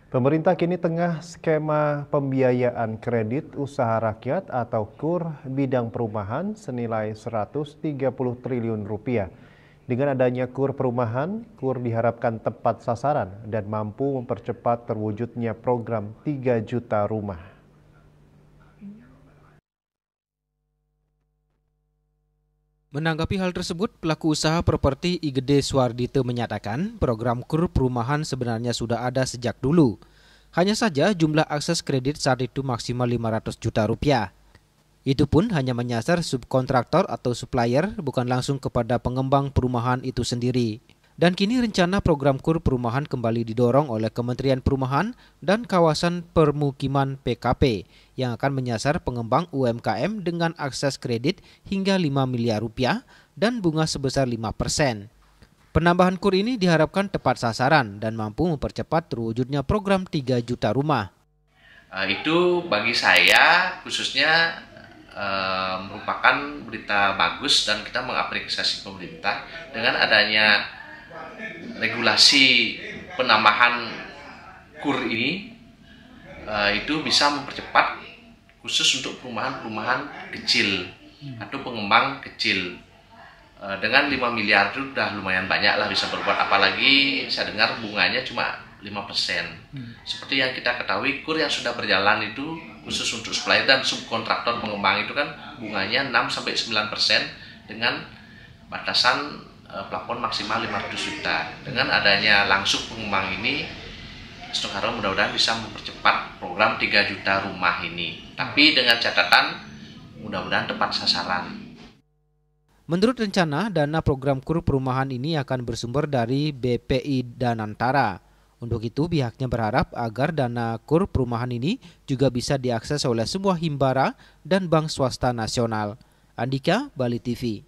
Pemerintah kini tengah skema pembiayaan kredit usaha rakyat atau KUR bidang perumahan senilai 130 triliun rupiah. Dengan adanya KUR perumahan, KUR diharapkan tepat sasaran dan mampu mempercepat terwujudnya program 3 juta rumah. Menanggapi hal tersebut, pelaku usaha properti IGD Suardite menyatakan program KUR perumahan sebenarnya sudah ada sejak dulu. Hanya saja jumlah akses kredit saat itu maksimal 500 juta rupiah. Itu pun hanya menyasar subkontraktor atau supplier, bukan langsung kepada pengembang perumahan itu sendiri. Dan kini rencana program KUR perumahan kembali didorong oleh Kementerian Perumahan dan Kawasan Permukiman PKP yang akan menyasar pengembang UMKM dengan akses kredit hingga 5 miliar rupiah dan bunga sebesar 5%. Penambahan KUR ini diharapkan tepat sasaran dan mampu mempercepat terwujudnya program 3 juta rumah. Itu bagi saya khususnya merupakan berita bagus dan kita mengapresiasi pemerintah dengan adanya regulasi penambahan KUR ini itu bisa mempercepat khusus untuk perumahan-perumahan kecil atau pengembang kecil. Dengan 5 miliar itu udah lumayan banyak lah bisa berbuat, apalagi saya dengar bunganya cuma 5%. Seperti yang kita ketahui, KUR yang sudah berjalan itu khusus untuk supplier dan subkontraktor pengembang itu kan bunganya 6-9% dengan batasan plafon maksimal 500 juta. Dengan adanya langsung pengembang ini, Stok mudah-mudahan bisa mempercepat program 3 juta rumah ini. Tapi dengan catatan mudah-mudahan tepat sasaran. Menurut rencana, dana program KUR perumahan ini akan bersumber dari BPI Danantara. Untuk itu, pihaknya berharap agar dana KUR perumahan ini juga bisa diakses oleh semua himbara dan bank swasta nasional. Andika, Bali TV.